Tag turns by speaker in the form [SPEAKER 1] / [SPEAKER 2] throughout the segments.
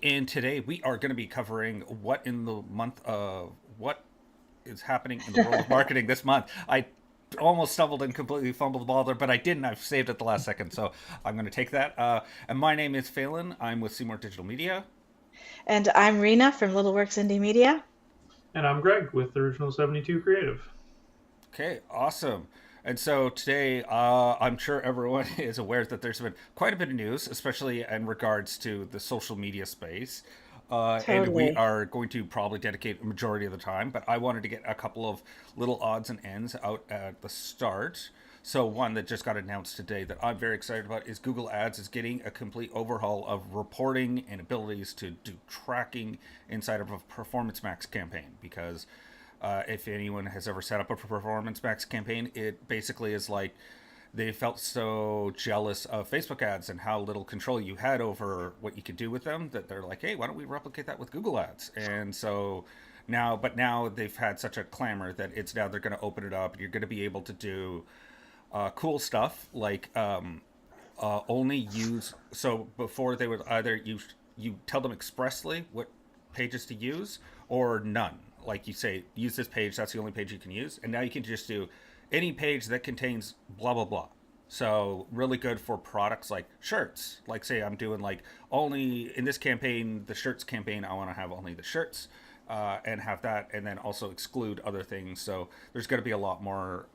[SPEAKER 1] and today we are going to be covering what is happening in the world of marketing this month. I almost stumbled and completely fumbled the ball there, but I didn't. I've saved it the last second, so I'm going to take that. And my name is Phelan. I'm with Seymour Digital Media.
[SPEAKER 2] And I'm Rena from Little Works Indie Media.
[SPEAKER 3] And I'm Greg with Original 72 Creative.
[SPEAKER 1] Okay, awesome. And so today, I'm sure everyone is aware that there's been quite a bit of news, especially in regards to the social media space. And we
[SPEAKER 2] Totally.
[SPEAKER 1] are going to probably dedicate a majority of the time, but I wanted to get a couple of little odds and ends out at the start. So one that just got announced today that I'm very excited about is Google Ads is getting a complete overhaul of reporting and abilities to do tracking inside of a Performance Max campaign. Because if anyone has ever set up a Performance Max campaign, it basically is like they felt so jealous of Facebook ads and how little control you had over what you could do with them that they're like, hey, why don't we replicate that with Google Ads? And so now they've had such a clamor that it's now they're going to open it up. You're going to be able to do cool stuff like only use. So before they would either you tell them expressly what pages to use or none. Like you say, use this page. That's the only page you can use. And now you can just do any page that contains blah blah blah. So really good for products like shirts. Like say I'm doing like only in this campaign, the shirts campaign. I want to have only the shirts. And have that, and then also exclude other things. So there's going to be a lot more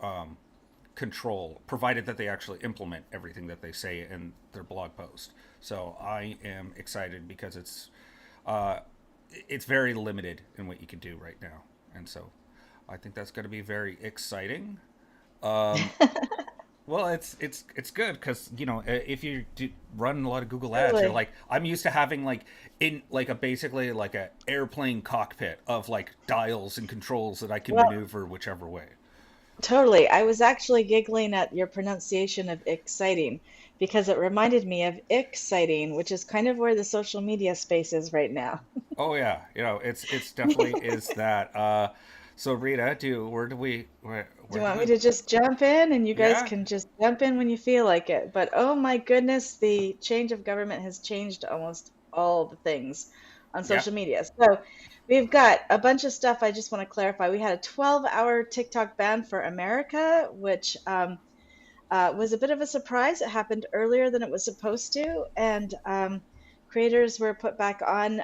[SPEAKER 1] control, provided that they actually implement everything that they say in their blog post. So I am excited because uh, it's very limited in what you can do right now, and so I think that's going to be very exciting. Um, well, it's good because if you run a lot of Google Ads, you're
[SPEAKER 2] Totally.
[SPEAKER 1] like I'm used to having like in like a basically like a airplane cockpit of like dials and controls that I can
[SPEAKER 2] Well,
[SPEAKER 1] maneuver whichever way.
[SPEAKER 2] totally. I was actually giggling at your pronunciation of exciting because it reminded me of exciting, which is kind of where the social media space is right now.
[SPEAKER 1] Oh yeah, it's definitely is that. So Rita, do where do we
[SPEAKER 2] Do
[SPEAKER 1] where
[SPEAKER 2] you
[SPEAKER 1] do
[SPEAKER 2] want me
[SPEAKER 1] we?
[SPEAKER 2] to just jump in and you guys
[SPEAKER 1] Yeah,
[SPEAKER 2] can just jump in when you feel like it? But oh my goodness, the change of government has changed almost all the things on
[SPEAKER 1] yeah,
[SPEAKER 2] social media. So we've got a bunch of stuff I just want to clarify. We had a 12-hour TikTok ban for America, which was a bit of a surprise. It happened earlier than it was supposed to, and creators were put back on.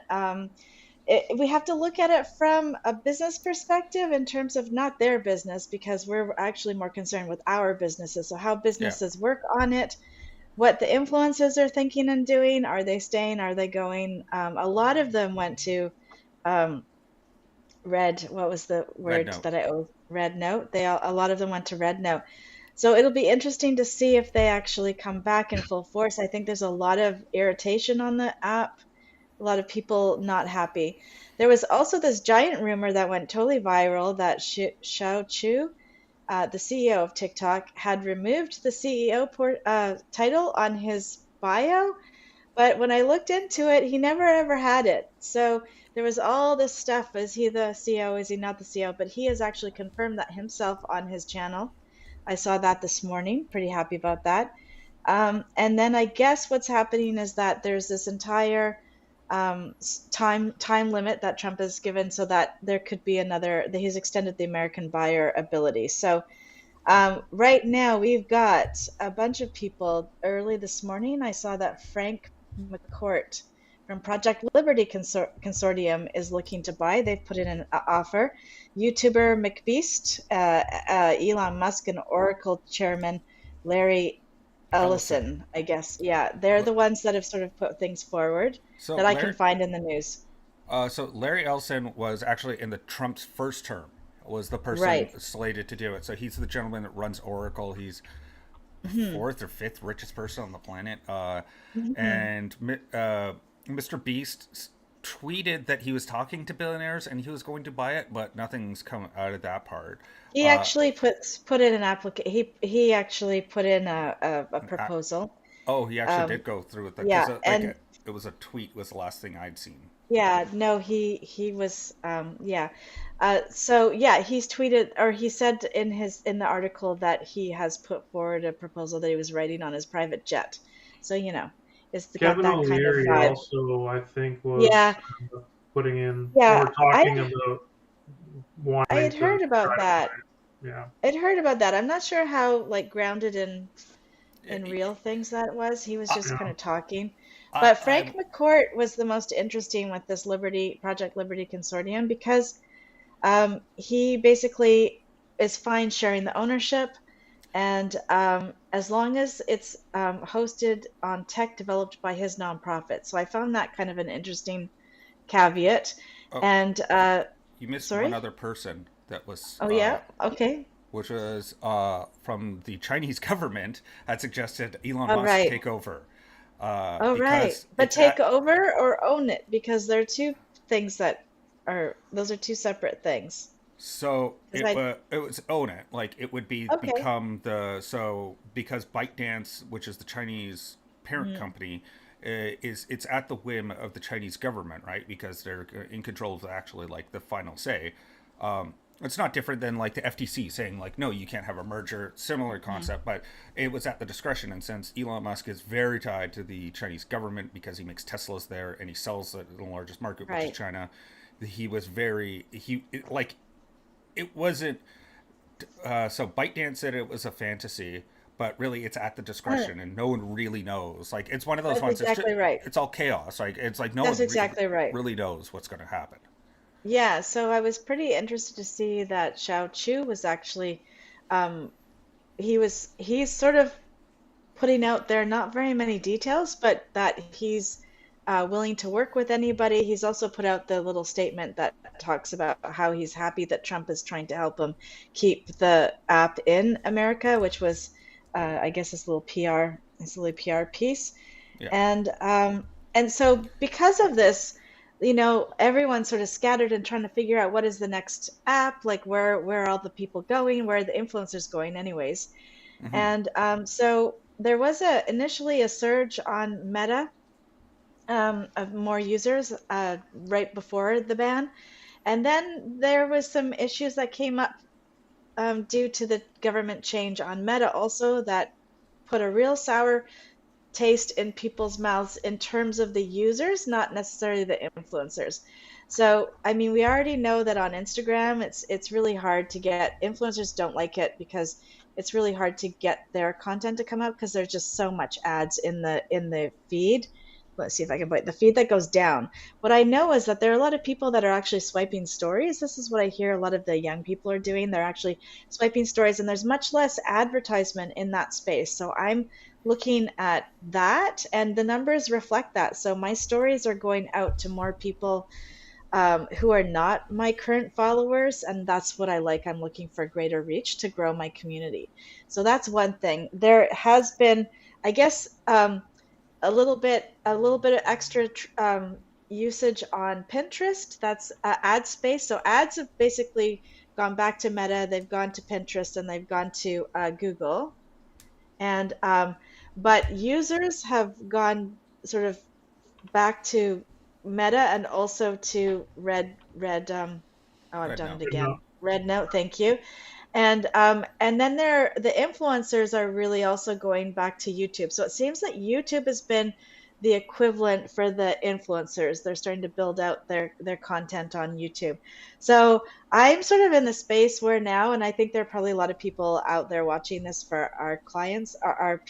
[SPEAKER 2] We have to look at it from a business perspective in terms of not their business because we're actually more concerned with our businesses. So, how
[SPEAKER 1] yeah.
[SPEAKER 2] businesses work on it, what the influencers are thinking and doing. Are they staying? Are they going? A lot of them went to um, red. What was the
[SPEAKER 1] Red
[SPEAKER 2] word
[SPEAKER 1] note.
[SPEAKER 2] that I owe? Red note. A lot of them went to red note. So it'll be interesting to see if they actually come back in full force. I think there's a lot of irritation on the app, a lot of people not happy. There was also this giant rumor that went totally viral that Shao Chu, the CEO of TikTok, had removed the CEO title on his bio. But when I looked into it, he never ever had it. So there was all this stuff. Is he the CEO? Is he not the CEO? But he has actually confirmed that himself on his channel. I saw that this morning. Pretty happy about that. And then I guess what's happening is that there's this entire time limit that Trump has given, so that there could be another. That he's extended the American buyer ability. So right now we've got a bunch of people. Early this morning, I saw that Frank McCourt from Project Liberty Consortium is looking to buy. They've put in an offer. YouTuber McBeast, Elon Musk, and Oracle chairman Larry
[SPEAKER 1] Ellison.
[SPEAKER 2] Ellison, I guess. Yeah, they're
[SPEAKER 1] L-
[SPEAKER 2] the ones that have sort of put things forward
[SPEAKER 1] So
[SPEAKER 2] that I can
[SPEAKER 1] Larry,
[SPEAKER 2] find in the news.
[SPEAKER 1] Larry Ellison was actually in the Trump's first term. Was the person
[SPEAKER 2] Right.
[SPEAKER 1] slated to do it? So he's the gentleman that runs Oracle. He's the
[SPEAKER 2] Hmm.
[SPEAKER 1] fourth or fifth richest person on the planet.
[SPEAKER 2] Hmm.
[SPEAKER 1] And Mr. Beast tweeted that he was talking to billionaires and he was going to buy it, but nothing's come out of that part.
[SPEAKER 2] He
[SPEAKER 1] Uh,
[SPEAKER 2] actually put in an application. He actually put in a
[SPEAKER 1] I,
[SPEAKER 2] proposal.
[SPEAKER 1] oh, he actually
[SPEAKER 2] Um,
[SPEAKER 1] did go through with that because
[SPEAKER 2] yeah, and
[SPEAKER 1] it was a tweet was the last thing I'd seen.
[SPEAKER 2] yeah, no, he was yeah. So yeah, he's tweeted or he said in the article that he has put forward a proposal that he was writing on his private jet. So, got
[SPEAKER 3] Kevin
[SPEAKER 2] that kind of
[SPEAKER 3] O'Leary
[SPEAKER 2] vibe.
[SPEAKER 3] also, I think, was
[SPEAKER 2] Yeah,
[SPEAKER 3] putting in
[SPEAKER 2] yeah.
[SPEAKER 3] or talking about
[SPEAKER 2] I
[SPEAKER 3] wanting
[SPEAKER 2] had
[SPEAKER 3] to
[SPEAKER 2] heard about
[SPEAKER 3] try to
[SPEAKER 2] that.
[SPEAKER 3] buy. Yeah.
[SPEAKER 2] I'd heard about that. I'm not sure how like grounded in
[SPEAKER 1] I,
[SPEAKER 2] real things that was. He was
[SPEAKER 1] I,
[SPEAKER 2] just kind
[SPEAKER 3] Yeah.
[SPEAKER 2] of talking. But
[SPEAKER 1] I
[SPEAKER 2] Frank McCourt was the most interesting with this Liberty Project Liberty Consortium because he basically is fine sharing the ownership, and as long as it's hosted on tech developed by his nonprofit. So I found that kind of an interesting caveat.
[SPEAKER 1] oh,
[SPEAKER 2] And
[SPEAKER 1] you missed one
[SPEAKER 2] sorry?
[SPEAKER 1] other person that was
[SPEAKER 2] Oh yeah, okay.
[SPEAKER 1] which was from the Chinese government had suggested Elon
[SPEAKER 2] All
[SPEAKER 1] Musk
[SPEAKER 2] right.
[SPEAKER 1] take over
[SPEAKER 2] All right.
[SPEAKER 1] because
[SPEAKER 2] But
[SPEAKER 1] it's
[SPEAKER 2] take
[SPEAKER 1] at
[SPEAKER 2] over or own it because they're two things that are those are two separate things.
[SPEAKER 1] so
[SPEAKER 2] Because I
[SPEAKER 1] it was own it, like it would be
[SPEAKER 2] okay.
[SPEAKER 1] become the so because ByteDance, which is the Chinese parent
[SPEAKER 2] Mm,
[SPEAKER 1] company, is it's at the whim of the Chinese government, right? Because they're in control of actually like the final say. It's not different than like the FTC saying like no, you can't have a merger. Similar
[SPEAKER 2] mm,
[SPEAKER 1] concept, but it was at the discretion. And since Elon Musk is very tied to the Chinese government because he makes Teslas there and he sells it in the largest market, which is
[SPEAKER 2] right.
[SPEAKER 1] China, he was very like it wasn't. So ByteDance said it was a fantasy, but really it's at the
[SPEAKER 2] Uh,
[SPEAKER 1] discretion, and no one really knows. Like it's one of those
[SPEAKER 2] That's
[SPEAKER 1] ones.
[SPEAKER 2] exactly right.
[SPEAKER 1] It's all chaos. Like it's like no
[SPEAKER 2] That's
[SPEAKER 1] one
[SPEAKER 2] exactly right.
[SPEAKER 1] really knows what's going to happen.
[SPEAKER 2] Yeah, so I was pretty interested to see that Xiao Chu was actually um he's sort of putting out there not very many details, but that he's willing to work with anybody. He's also put out the little statement that talks about how he's happy that Trump is trying to help him keep the app in America, which was, I guess, his little PR piece.
[SPEAKER 1] Yeah,
[SPEAKER 2] And so because of this, everyone's sort of scattered and trying to figure out what is the next app, like where are all the people going, where are the influencers going, anyways.
[SPEAKER 1] hmm
[SPEAKER 2] And so there was initially a surge on Meta of more users right before the ban, and then there was some issues that came up due to the government change on Meta also that put a real sour taste in people's mouths in terms of the users, not necessarily the influencers. So, I mean, we already know that on Instagram, it's really hard to get influencers don't like it because it's really hard to get their content to come up because there's just so much ads in the feed. Let's see if I can put the feed that goes down. What I know is that there are a lot of people that are actually swiping stories. This is what I hear a lot of the young people are doing. They're actually swiping stories, and there's much less advertisement in that space. So I'm looking at that, and the numbers reflect that. So my stories are going out to more people who are not my current followers, and that's what I like. I'm looking for greater reach to grow my community. So that's one thing. There has been, I guess, a little bit of extra usage on Pinterest. That's ad space. So ads have basically gone back to Meta. They've gone to Pinterest and they've gone to Google. And but users have gone sort of back to Meta and also to Red. Oh, I've
[SPEAKER 1] Red
[SPEAKER 2] done it
[SPEAKER 1] Note.
[SPEAKER 3] No.
[SPEAKER 2] again. Red Note. Thank you. And then the influencers are really also going back to YouTube. So it seems that YouTube has been the equivalent for the influencers. They're starting to build out their content on YouTube. So I'm sort of in the space where now, and I think there are probably a lot of people out there watching this for our clients, our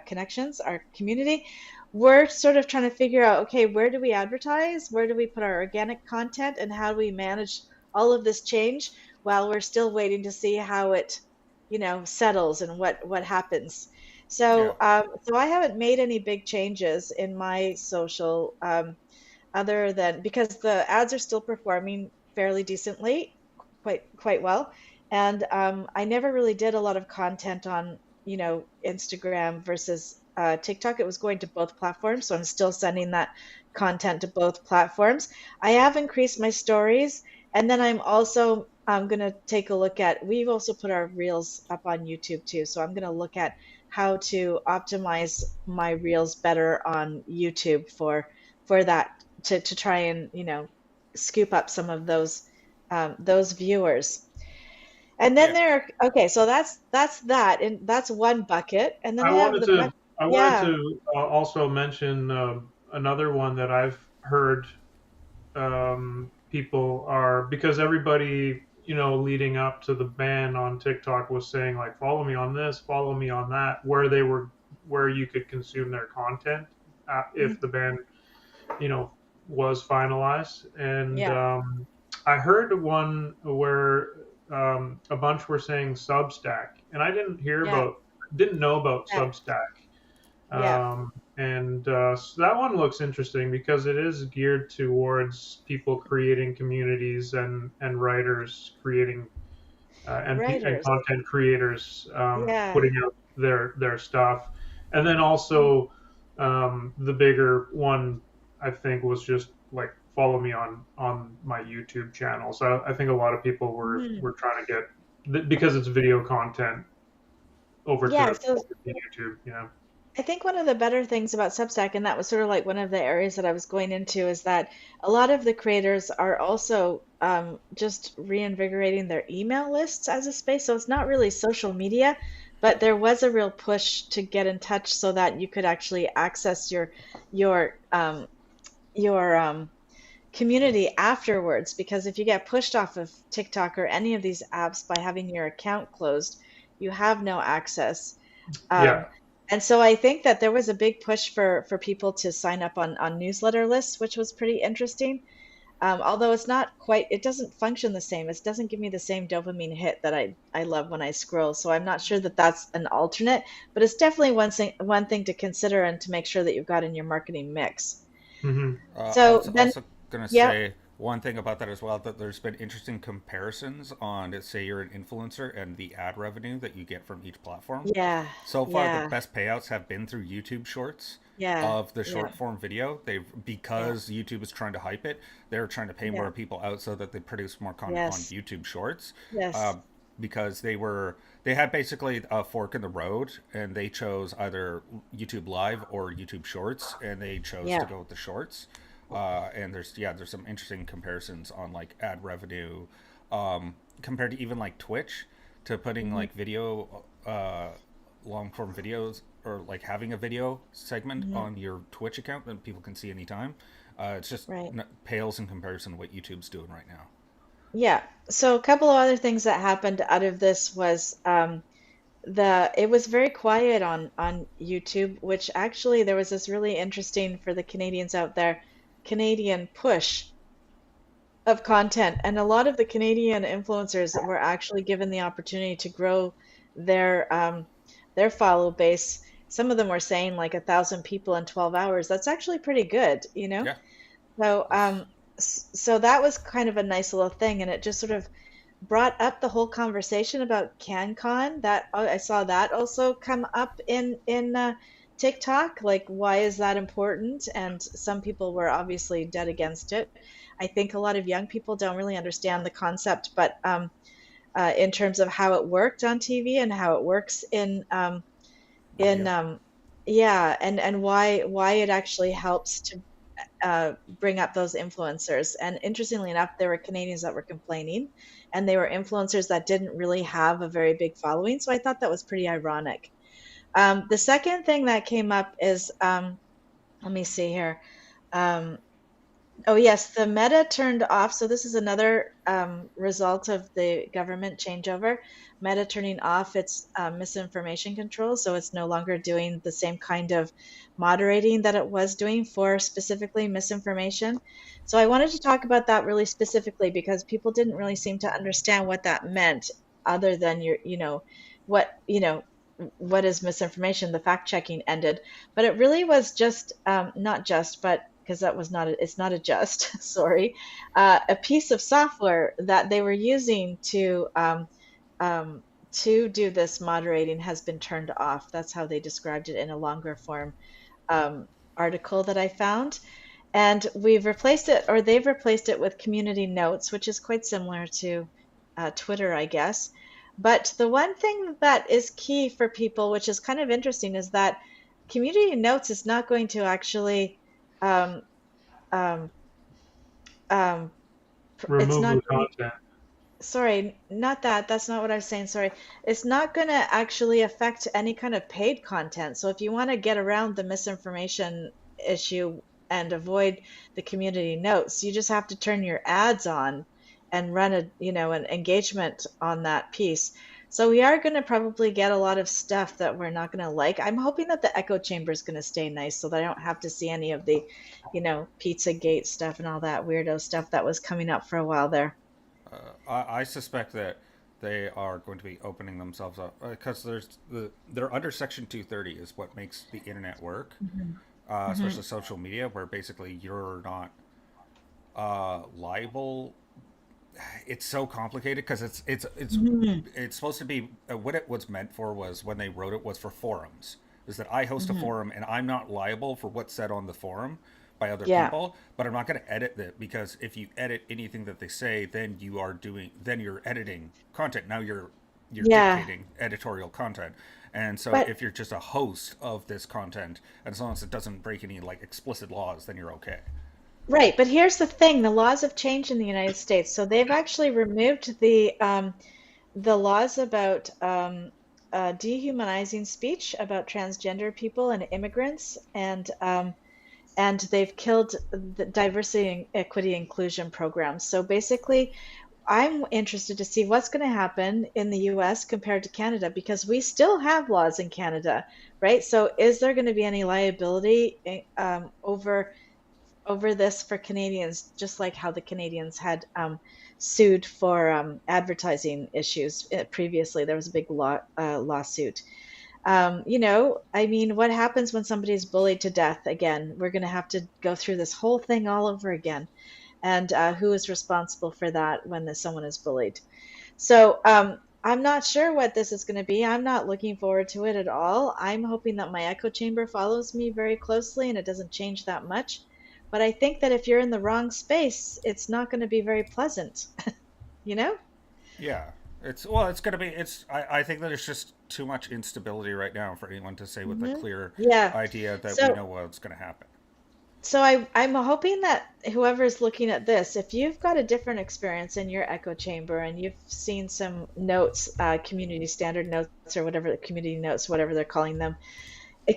[SPEAKER 2] connections, our community. We're sort of trying to figure out, okay, where do we advertise? Where do we put our organic content? And how do we manage all of this change while we're still waiting to see how it, settles and what happens.
[SPEAKER 1] Yeah,
[SPEAKER 2] So I haven't made any big changes in my social, other than because the ads are still performing fairly decently, quite well, and I never really did a lot of content on, Instagram versus TikTok. It was going to both platforms, so I'm still sending that content to both platforms. I have increased my stories, and then I'm going to take a look at, we've also put our reels up on YouTube too. So I'm going to look at how to optimize my reels better on YouTube for that to try and, scoop up some of those viewers. And then
[SPEAKER 1] yeah.
[SPEAKER 2] okay, so that's that, and that's one bucket. And then
[SPEAKER 3] I
[SPEAKER 2] I have
[SPEAKER 3] wanted
[SPEAKER 2] the
[SPEAKER 3] to I wanted
[SPEAKER 2] Yeah,
[SPEAKER 3] to also mention another one that I've heard people are, because everybody, leading up to the ban on TikTok was saying like, follow me on this, follow me on that, where you could consume their content if the ban, you know, was finalized. And
[SPEAKER 2] yeah,
[SPEAKER 3] I heard one where a bunch were saying Substack, and I
[SPEAKER 2] yeah,
[SPEAKER 3] didn't know about
[SPEAKER 2] yeah,
[SPEAKER 3] Substack.
[SPEAKER 2] yeah,
[SPEAKER 3] And so that one looks interesting because it is geared towards people creating communities and writers creating and
[SPEAKER 2] writers.
[SPEAKER 3] content creators
[SPEAKER 2] Yeah,
[SPEAKER 3] putting out their stuff. And then also the bigger one I think was just like follow me on my YouTube channel. So I think a lot of people
[SPEAKER 2] mhm.
[SPEAKER 3] were trying to get because it's video content
[SPEAKER 2] Yeah. So
[SPEAKER 3] over to YouTube. Yeah.
[SPEAKER 2] I think one of the better things about Substack, and that was sort of like one of the areas that I was going into, is that a lot of the creators are also just reinvigorating their email lists as a space. So it's not really social media, but there was a real push to get in touch so that you could actually access your your community afterwards. Because if you get pushed off of TikTok or any of these apps by having your account closed, you have no access.
[SPEAKER 3] Yeah.
[SPEAKER 2] Um, and so I think that there was a big push for people to sign up on newsletter lists, which was pretty interesting. Although it's not quite, it doesn't function the same. It doesn't give me the same dopamine hit that I love when I scroll. So I'm not sure that that's an alternate, but it's definitely one thing to consider and to make sure that you've got in your marketing mix.
[SPEAKER 3] Hmm.
[SPEAKER 1] I
[SPEAKER 2] So
[SPEAKER 1] was
[SPEAKER 2] then,
[SPEAKER 1] also going to
[SPEAKER 2] yeah,
[SPEAKER 1] say one thing about that as well, that there's been interesting comparisons on, let's say you're an influencer, and the ad revenue that you get from each platform.
[SPEAKER 2] yeah,
[SPEAKER 1] So far, the
[SPEAKER 2] yeah,
[SPEAKER 1] best payouts have been through YouTube Shorts
[SPEAKER 2] yeah,
[SPEAKER 1] of the
[SPEAKER 2] yeah,
[SPEAKER 1] short form video. They've,
[SPEAKER 2] yeah,
[SPEAKER 1] because YouTube is trying to hype it, they're trying to pay
[SPEAKER 2] yeah,
[SPEAKER 1] more people out so that they produce more content on
[SPEAKER 2] yes,
[SPEAKER 1] YouTube Shorts. Uh,
[SPEAKER 2] yes,
[SPEAKER 1] because they had basically a fork in the road, and they chose either YouTube Live or YouTube Shorts, and they chose to
[SPEAKER 2] yeah,
[SPEAKER 1] go with the Shorts. And there's some interesting comparisons on like ad revenue, compared to even like Twitch, to putting
[SPEAKER 2] hmm
[SPEAKER 1] like video, long form videos, or like having a video segment
[SPEAKER 2] hmm
[SPEAKER 1] on your Twitch account that people can see anytime. It's just
[SPEAKER 2] right.
[SPEAKER 1] pales in comparison to what YouTube's doing right now.
[SPEAKER 2] Yeah. So a couple of other things that happened out of this was the it was very quiet on YouTube, which actually there was this really interesting for the Canadians out there, Canadian push of content, and a lot of the Canadian influencers were actually given the opportunity to grow their follow base. Some of them were saying like 1,000 people in 12 hours. That's actually pretty good, you know?
[SPEAKER 1] Yeah,
[SPEAKER 2] So
[SPEAKER 1] it's
[SPEAKER 2] so that was kind of a nice little thing, and it just sort of brought up the whole conversation about CanCon. That I saw that also come up in TikTok. Like, why is that important? And some people were obviously dead against it. I think a lot of young people don't really understand the concept, but in terms of how it worked on TV and how it works in
[SPEAKER 1] video.
[SPEAKER 2] yeah, and why it actually helps to bring up those influencers. And interestingly enough, there were Canadians that were complaining, and they were influencers that didn't really have a very big following. So I thought that was pretty ironic. The second thing that came up is, let me see here. Um, Oh, yes, the Meta turned off. So this is another result of the government changeover. Meta turning off its misinformation control, so it's no longer doing the same kind of moderating that it was doing for specifically misinformation. So I wanted to talk about that really specifically because people didn't really seem to understand what that meant, other than what, what is misinformation? The fact checking ended, but it really was just not just, but because that was not it's not a just sorry, a piece of software that they were using um, to do this moderating has been turned off. That's how they described it in a longer form um, article that I found. And we've replaced it, or they've replaced it with community notes, which is quite similar to Twitter, I guess. But the one thing that is key for people, which is kind of interesting, is that community notes is not going to actually um, um, um, it's
[SPEAKER 3] Remove
[SPEAKER 2] not
[SPEAKER 3] the
[SPEAKER 2] going,
[SPEAKER 3] content.
[SPEAKER 2] sorry, not that. That's not what I was saying. Sorry. It's not going to actually affect any kind of paid content. So if you want to get around the misinformation issue and avoid the community notes, you just have to turn your ads on and run an engagement on that piece. So we are going to probably get a lot of stuff that we're not going to like. I'm hoping that the echo chamber is going to stay nice so that I don't have to see any of the, Pizzagate stuff and all that weirdo stuff that was coming up for a while there.
[SPEAKER 1] I suspect that they are going to be opening themselves up because they're under Section 230 is what makes the internet work,
[SPEAKER 2] Hmm.
[SPEAKER 1] especially social media, where basically you're not liable. It's so complicated because
[SPEAKER 2] Hmm.
[SPEAKER 1] it's supposed to be what it was meant for was when they wrote it was for forums. Is that I host a
[SPEAKER 2] Hmm.
[SPEAKER 1] forum and I'm not liable for what's said on the forum by other
[SPEAKER 2] Yeah.
[SPEAKER 1] people, but I'm not going to edit it because if you edit anything that they say, then you're editing content. Now you're
[SPEAKER 2] Yeah.
[SPEAKER 1] dictating editorial content. And so
[SPEAKER 2] But
[SPEAKER 1] if you're just a host of this content, as long as it doesn't break any like explicit laws, then you're okay.
[SPEAKER 2] right, but here's the thing, the laws have changed in the United States. So they've actually removed the laws about dehumanizing speech about transgender people and immigrants, and they've killed the diversity and equity inclusion programs. So basically, I'm interested to see what's going to happen in the US compared to Canada because we still have laws in Canada, right? So is there going to be any liability over this for Canadians, just like how the Canadians had sued for advertising issues previously? There was a big lawsuit. I mean, what happens when somebody's bullied to death again? We're going to have to go through this whole thing all over again. And who is responsible for that when someone is bullied? So I'm not sure what this is going to be. I'm not looking forward to it at all. I'm hoping that my echo chamber follows me very closely and it doesn't change that much. But I think that if you're in the wrong space, it's not going to be very pleasant, you know?
[SPEAKER 1] Yeah, it's gonna be. I think that it's just too much instability right now for anyone to say with a
[SPEAKER 2] Hmm.
[SPEAKER 1] clear
[SPEAKER 2] Yeah.
[SPEAKER 1] idea that we
[SPEAKER 2] So
[SPEAKER 1] know what's gonna happen.
[SPEAKER 2] I'm hoping that whoever's looking at this, if you've got a different experience in your echo chamber and you've seen some notes, community standard notes or whatever, community notes, whatever they're calling them,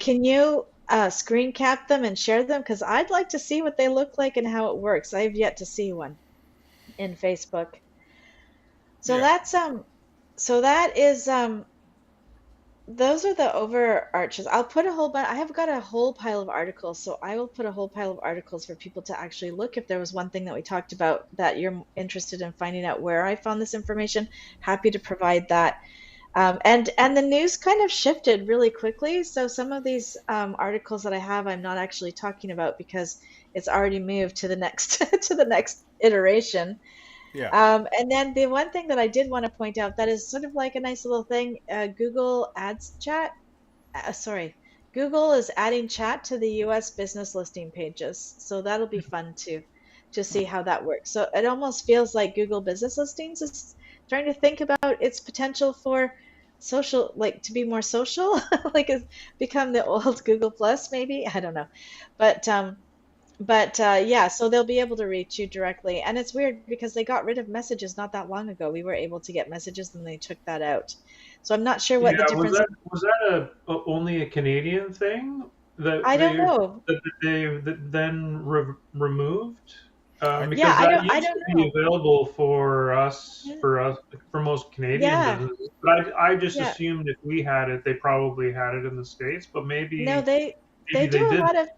[SPEAKER 2] can you screen cap them and share them? Because I'd like to see what they look like and how it works. I've yet to see one in Facebook. So
[SPEAKER 1] Yeah.
[SPEAKER 2] that's so that is those are the overarches. I'll put a whole bunch. I have got a whole pile of articles, so I will put a whole pile of articles for people to actually look. If there was one thing that we talked about that you're interested in finding out where I found this information, happy to provide that. And the news kind of shifted really quickly. So some of these articles that I have, I'm not actually talking about because it's already moved to the next to the next iteration.
[SPEAKER 1] Yeah.
[SPEAKER 2] And then the one thing that I did want to point out that is sort of like a nice little thing, Google Ads chat. Sorry, Google is adding chat to the US business listing pages. So that'll be fun to see how that works. So it almost feels like Google Business Listings is trying to think about its potential for social, like to be more social, like it's become the old Google Plus, maybe. I don't know. But yeah, so they'll be able to reach you directly. And it's weird because they got rid of messages not that long ago. We were able to get messages and they took that out. So I'm not sure what the
[SPEAKER 3] Yeah, was
[SPEAKER 2] difference.
[SPEAKER 3] that only a Canadian thing that
[SPEAKER 2] I
[SPEAKER 3] that
[SPEAKER 2] don't
[SPEAKER 3] you're
[SPEAKER 2] know.
[SPEAKER 3] that they that then removed?
[SPEAKER 1] I
[SPEAKER 2] Yeah,
[SPEAKER 3] Because that
[SPEAKER 2] I
[SPEAKER 3] used
[SPEAKER 2] don't
[SPEAKER 3] to be
[SPEAKER 2] know.
[SPEAKER 3] available for
[SPEAKER 2] Mhm.
[SPEAKER 3] for most Canadian
[SPEAKER 2] Yeah,
[SPEAKER 3] businesses. But I just
[SPEAKER 2] yeah.
[SPEAKER 3] assumed if we had it, they probably had it in the States. But
[SPEAKER 2] No, they
[SPEAKER 3] maybe
[SPEAKER 2] do
[SPEAKER 3] they
[SPEAKER 2] a
[SPEAKER 3] did.
[SPEAKER 2] lot of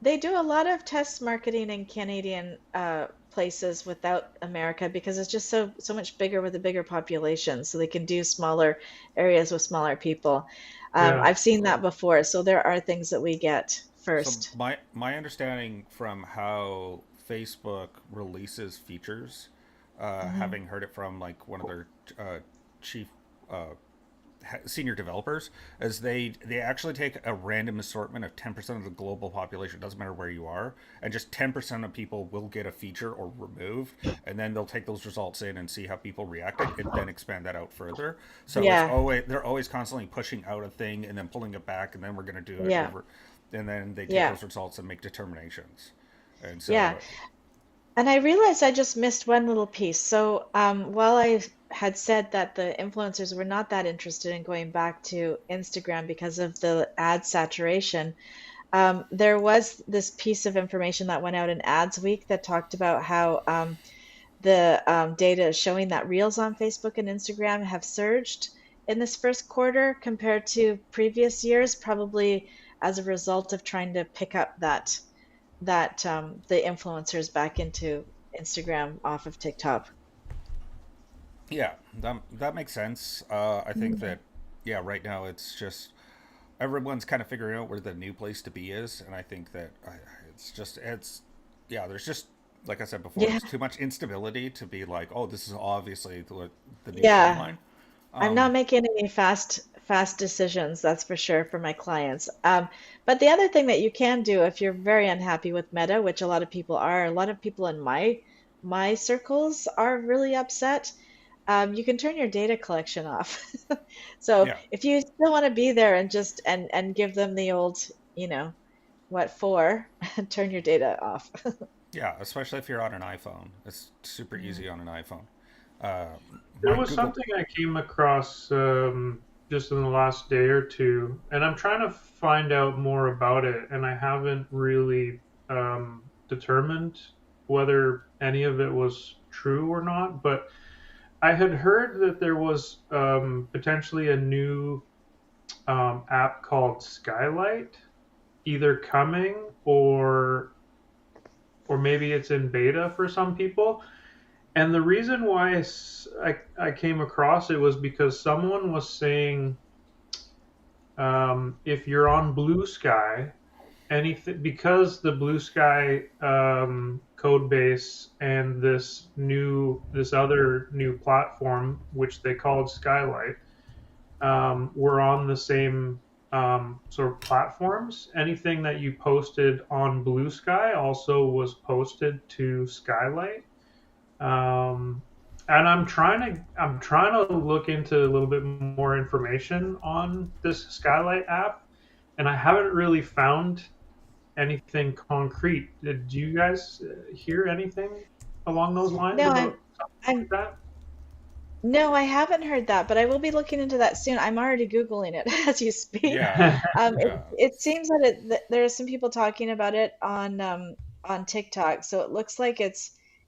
[SPEAKER 2] they do a lot of test marketing in Canadian places without America because it's just so much bigger with a bigger population, so they can do smaller areas with smaller people.
[SPEAKER 3] Yeah.
[SPEAKER 2] I've seen that before, so there are things that we get
[SPEAKER 1] so
[SPEAKER 2] first.
[SPEAKER 1] my understanding from how Facebook releases features,
[SPEAKER 2] Hmm.
[SPEAKER 1] having heard it from like one of their chief uh, senior developers, is they actually take a random assortment of 10% of the global population, doesn't matter where you are, and just 10% of people will get a feature or removed, and then they'll take those results in and see how people reacted and then expand that out further. So it's
[SPEAKER 2] Yeah,
[SPEAKER 1] always they're always constantly pushing out a thing and then pulling it back, and then we're going to do it
[SPEAKER 2] yeah,
[SPEAKER 1] over, and then they take
[SPEAKER 2] yeah,
[SPEAKER 1] those results and make determinations. And
[SPEAKER 2] yeah.
[SPEAKER 1] so
[SPEAKER 2] And I realized I just missed one little piece. So while I had said that the influencers were not that interested in going back to Instagram because of the ad saturation. There was this piece of information that went out in Ads Week that talked about how the data is showing that Reels on Facebook and Instagram have surged in this first quarter compared to previous years, probably as a result of trying to pick up that the influencers back into Instagram off of TikTok.
[SPEAKER 1] Yeah, that makes sense. I think that yeah, right now it's just everyone's kind of figuring out where the new place to be is, and I think that it's yeah. There's just like I said before,
[SPEAKER 2] Yeah,
[SPEAKER 1] there's too much instability to be like, oh, this is obviously the new trend
[SPEAKER 2] yeah.
[SPEAKER 1] line.
[SPEAKER 2] I'm
[SPEAKER 1] Um,
[SPEAKER 2] not making any fast decisions, that's for sure, for my clients. But the other thing that you can do if you're very unhappy with Meta, which a lot of people are, a lot of people in my circles are really upset. You can turn your data collection off. So
[SPEAKER 1] yeah,
[SPEAKER 2] if you still want to be there and just and give them the old, you know, what for, turn your data off.
[SPEAKER 1] yeah, especially if you're on an iPhone, it's super
[SPEAKER 2] Mhm.
[SPEAKER 1] easy on an iPhone. Uh,
[SPEAKER 3] There
[SPEAKER 1] my
[SPEAKER 3] was
[SPEAKER 1] Google,
[SPEAKER 3] something I came across just in the last day or two, and I'm trying to find out more about it, and I haven't really determined whether any of it was true or not. But I had heard that there was potentially a new app called Skylight, either coming or maybe it's in beta for some people. And the reason why I came across it was because someone was saying if you're on Blue Sky, anything because the Blue Sky code base and this other new platform, which they called Skylight, were on the same sort of platforms. Anything that you posted on Blue Sky also was posted to Skylight. Um, and I'm trying to look into a little bit more information on this Skylight app, and I haven't really found anything concrete. Did you guys hear anything along those lines
[SPEAKER 2] No,
[SPEAKER 3] about something
[SPEAKER 2] I'm
[SPEAKER 3] like that?
[SPEAKER 2] No, I haven't heard that, but I will be looking into that soon. I'm already Googling it as you speak.
[SPEAKER 1] yeah,
[SPEAKER 2] It
[SPEAKER 1] yeah,
[SPEAKER 2] it seems that there are some people talking about it on TikTok, so it looks like it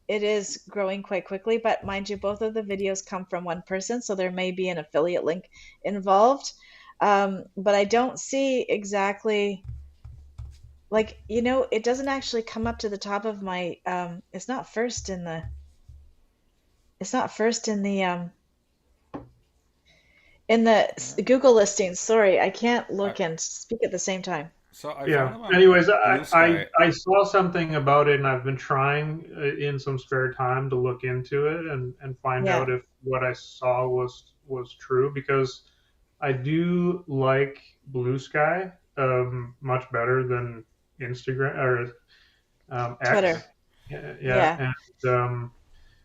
[SPEAKER 2] is growing quite quickly. But mind you, both of the videos come from one person, so there may be an affiliate link involved. But I don't see exactly like it doesn't actually come up to the top of my it's not first in the
[SPEAKER 1] yeah.
[SPEAKER 2] Google listings. Sorry, I can't
[SPEAKER 1] I,
[SPEAKER 2] look and speak at the same time.
[SPEAKER 1] so I found
[SPEAKER 3] Yeah.
[SPEAKER 1] them on
[SPEAKER 3] Anyways,
[SPEAKER 1] Blue
[SPEAKER 3] I
[SPEAKER 1] Sky.
[SPEAKER 3] I saw something about it, and I've been trying in some spare time to look into it and find out
[SPEAKER 2] Yeah,
[SPEAKER 3] if what I saw was true, because I do like Blue Sky much better than Instagram or
[SPEAKER 2] Twitter.
[SPEAKER 3] X. Yeah, yeah.
[SPEAKER 2] Yeah,
[SPEAKER 3] And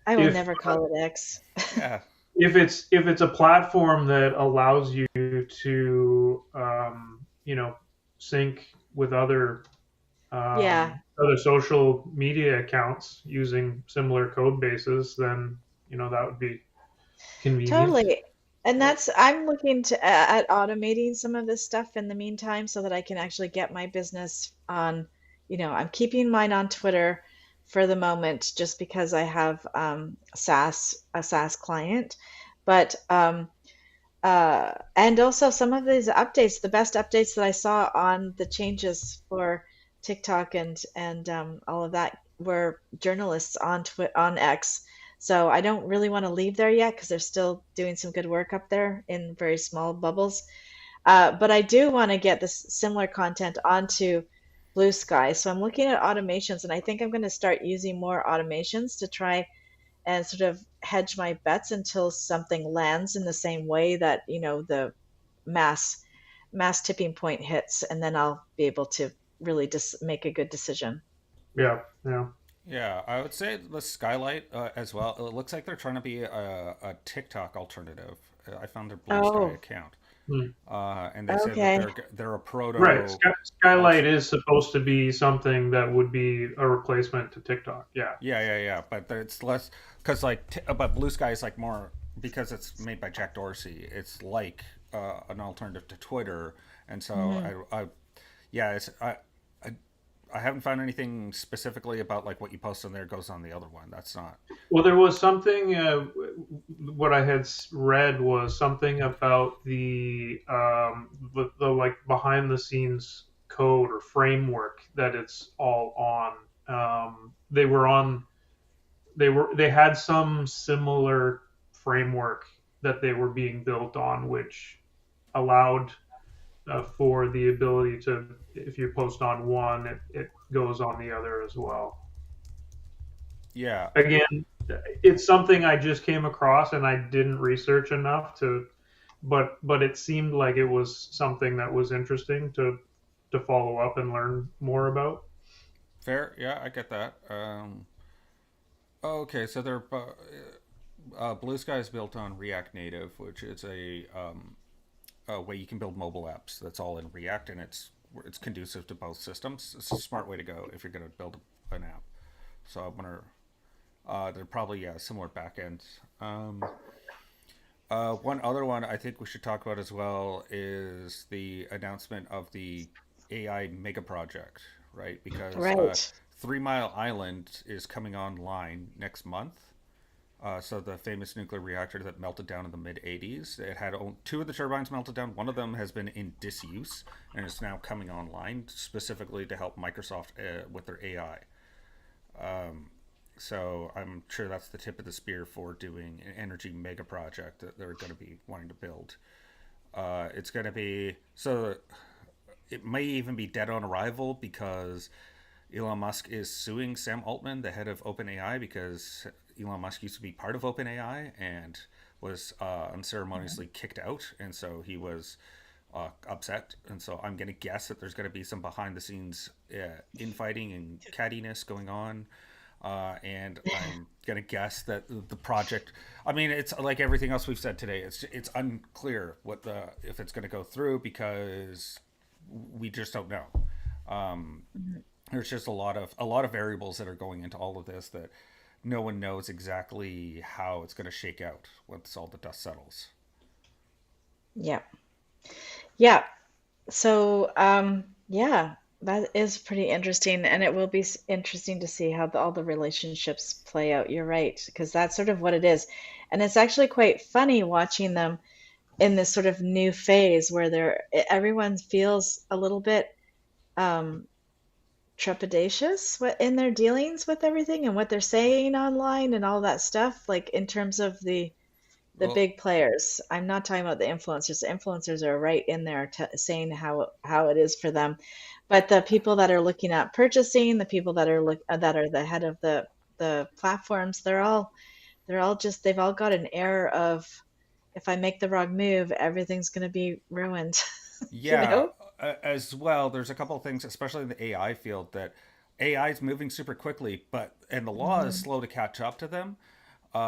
[SPEAKER 2] I will
[SPEAKER 3] if
[SPEAKER 2] never call it X.
[SPEAKER 1] Yeah,
[SPEAKER 3] if it's a platform that allows you to sync with
[SPEAKER 2] Yeah,
[SPEAKER 3] other social media accounts using similar code bases, then that would be convenient.
[SPEAKER 2] totally. And I'm looking at automating some of this stuff in the meantime so that I can actually get my business on, I'm keeping mine on Twitter for the moment just because I have a SaaS client. But and also some of these updates, the best updates that I saw on the changes for TikTok and all of that were journalists on X. So I don't really want to leave there yet because they're still doing some good work up there in very small bubbles. But I do want to get this similar content onto Blue Sky. So I'm looking at automations, and I think I'm going to start using more automations to try and sort of hedge my bets until something lands in the same way that the mass mass tipping point hits, and then I'll be able to really just make a good decision.
[SPEAKER 3] Yeah, yeah.
[SPEAKER 1] yeah. I would say the Skylight as well. It looks like they're trying to be a TikTok alternative. I found their Blue Sky
[SPEAKER 2] Oh,
[SPEAKER 1] account,
[SPEAKER 3] Hmm.
[SPEAKER 1] and they said that
[SPEAKER 2] okay.
[SPEAKER 1] they're a
[SPEAKER 3] Right.
[SPEAKER 1] proto
[SPEAKER 3] Skylight
[SPEAKER 1] alt.
[SPEAKER 3] is supposed to be something that would be a replacement to TikTok. Yeah.
[SPEAKER 1] Yeah, yeah, yeah. But it's less because but Blue Sky is like more. because it's made by Jack Dorsey. It's like an alternative to Twitter, and
[SPEAKER 2] Hmm.
[SPEAKER 1] so yeah, I, I haven't found anything specifically about like what you post on there goes on the other one. That's not.
[SPEAKER 3] Well, there was something. What I had read was something about the like behind the scenes code or framework that it's all on. They were on. They had some similar framework that they were being built on, which allowed for the ability to, if you post on one, it goes on the other as well.
[SPEAKER 1] Yeah,
[SPEAKER 3] Again, it's something I just came across and I didn't research enough to, but it seemed like it was something that was interesting to follow up and learn more about.
[SPEAKER 1] fair. Yeah, I get that. Okay, so they're Blue Sky is built on React Native, which is a way you can build mobile apps. That's all in React, and it's conducive to both systems. It's a smart way to go if you're going to build an app. So I wonder, they're probably similar backends. One other one I think we should talk about as well is the announcement of the AI mega project, right? Because
[SPEAKER 2] Right.
[SPEAKER 1] 3 Mile Island is coming online next month. So the famous nuclear reactor that melted down in the mid 80s, it had two of the turbines melted down. One of them has been in disuse and is now coming online specifically to help Microsoft with their AI. So I'm sure that's the tip of the spear for doing an energy mega project that they're going to be wanting to build. It's going to be so it may even be dead on arrival because Elon Musk is suing Sam Altman, the head of OpenAI, because Elon Musk used to be part of OpenAI and was unceremoniously kicked out, and so he was upset. And so I'm going to guess that there's going to be some behind the scenes infighting and cattiness going on. And I'm gonna guess that the project. I mean, it's like everything else we've said today. It's unclear what the if it's gonna go through because we just don't know. Um,
[SPEAKER 2] Mhm.
[SPEAKER 1] there's just a lot of variables that are going into all of this that no one knows exactly how it's going to shake out once all the dust settles.
[SPEAKER 2] Yeah. Yeah. So, yeah, that is pretty interesting, and it will be interesting to see how all the relationships play out. You're right, because that's sort of what it is, and it's actually quite funny watching them in this sort of new phase where everyone feels a little bit um, trepidatious in their dealings with everything and what they're saying online and all that stuff, like in terms of the
[SPEAKER 1] Well,
[SPEAKER 2] big players. I'm not talking about the influencers. The influencers are right in there saying how it is for them, but the people that are looking at purchasing, the people that are the head of the platforms, they're all just they've all got an air of if I make the wrong move, everything's going to be ruined. you
[SPEAKER 1] yeah,
[SPEAKER 2] know?
[SPEAKER 1] as well, there's a couple of things, especially in the AI field, that AI is moving super quickly, and the law is
[SPEAKER 2] Hmm.
[SPEAKER 1] slow to catch up to them.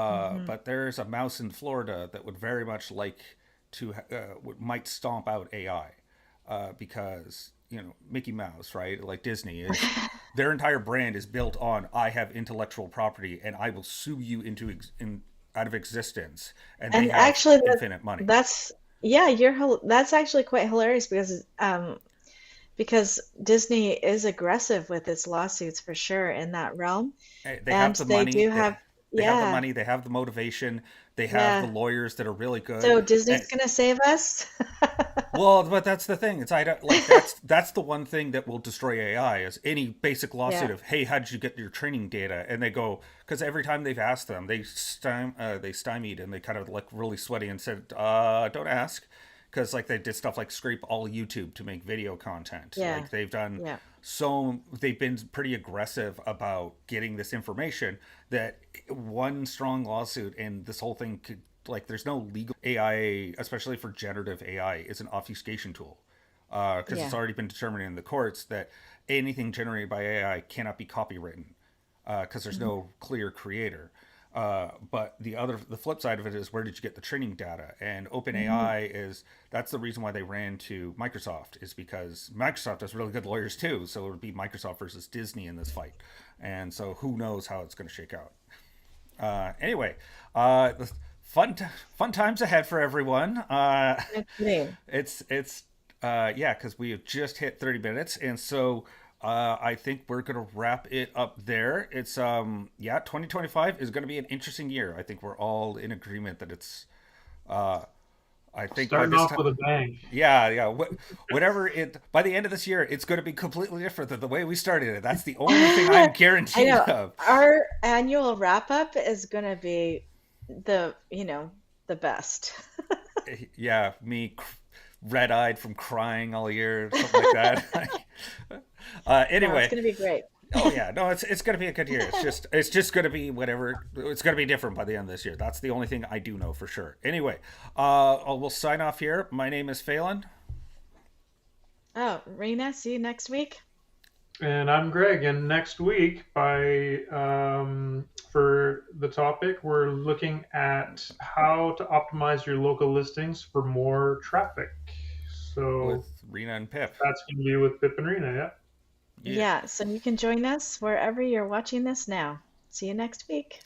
[SPEAKER 2] Hmm.
[SPEAKER 1] But there's a mouse in Florida that would very much like to might stomp out AI because Mickey Mouse, right? Like Disney is their entire brand is built on I have intellectual property and I will sue you out of existence, and they
[SPEAKER 2] And
[SPEAKER 1] have
[SPEAKER 2] actually,
[SPEAKER 1] infinite money.
[SPEAKER 2] that's yeah, that's actually quite hilarious because Disney is aggressive with its lawsuits for sure in that realm.
[SPEAKER 1] They
[SPEAKER 2] And
[SPEAKER 1] have the
[SPEAKER 2] they
[SPEAKER 1] money.
[SPEAKER 2] do have,
[SPEAKER 1] They have the
[SPEAKER 2] yeah,
[SPEAKER 1] money. They have the motivation. They have the
[SPEAKER 2] yeah.
[SPEAKER 1] lawyers that are really good.
[SPEAKER 2] So
[SPEAKER 1] And
[SPEAKER 2] Disney's gonna save us?
[SPEAKER 1] well, but that's the thing. It's I don't like that's the one thing that will destroy AI is any basic lawsuit
[SPEAKER 2] Yeah,
[SPEAKER 1] of hey, how did you get your training data? And they go because every time they've asked them, they stymied and they kind of like really sweaty and said, don't ask, because like they did stuff like scrape all YouTube to make video content.
[SPEAKER 2] yeah,
[SPEAKER 1] Like
[SPEAKER 2] yeah.
[SPEAKER 1] they've been pretty aggressive about getting this information that one strong lawsuit and this whole thing could like there's no legal AI, especially for generative AI, is an obfuscation tool because it's
[SPEAKER 2] Yeah.
[SPEAKER 1] already been determined in the courts that anything generated by AI cannot be copywritten because there's
[SPEAKER 2] Mhm.
[SPEAKER 1] no clear creator. But the flip side of it is where did you get the training data? And
[SPEAKER 2] Mhm.
[SPEAKER 1] OpenAI is that's the reason why they ran to Microsoft is because Microsoft has really good lawyers too. So it would be Microsoft versus Disney in this fight, and so who knows how it's going to shake out. Anyway, the fun times ahead for everyone.
[SPEAKER 2] No kidding.
[SPEAKER 1] Yeah, because we have just hit 30 minutes, and so I think we're gonna wrap it up there. It's yeah, 2025 is gonna be an interesting year. I think we're all in agreement that it's. Uh, I think by
[SPEAKER 3] Starting
[SPEAKER 1] this
[SPEAKER 3] off
[SPEAKER 1] time,
[SPEAKER 3] with a bang.
[SPEAKER 1] yeah, yeah. Whatever it by the end of this year, it's going to be completely different than the way we started it. That's the only thing I'm
[SPEAKER 2] I
[SPEAKER 1] guaranteed
[SPEAKER 2] know
[SPEAKER 1] of.
[SPEAKER 2] our annual wrap up is gonna be the best.
[SPEAKER 1] Yeah, red eyed from crying all year, something like that.
[SPEAKER 2] No, it's
[SPEAKER 1] Anyway,
[SPEAKER 2] gonna be great.
[SPEAKER 1] oh yeah, no, it's going to be a good year. It's just going to be whatever. It's going to be different by the end of this year. That's the only thing I do know for sure. Anyway, we'll sign off here. My name is Phelan.
[SPEAKER 2] Oh, Rena, see you next week.
[SPEAKER 3] And I'm Greg. And next week, for the topic, we're looking at how to optimize your local listings for more traffic. So
[SPEAKER 1] With Rena and Pip.
[SPEAKER 3] that's going to be with Pip and Rena. Yeah.
[SPEAKER 1] Yeah.
[SPEAKER 2] Yeah, so you can join us wherever you're watching this now. See you next week.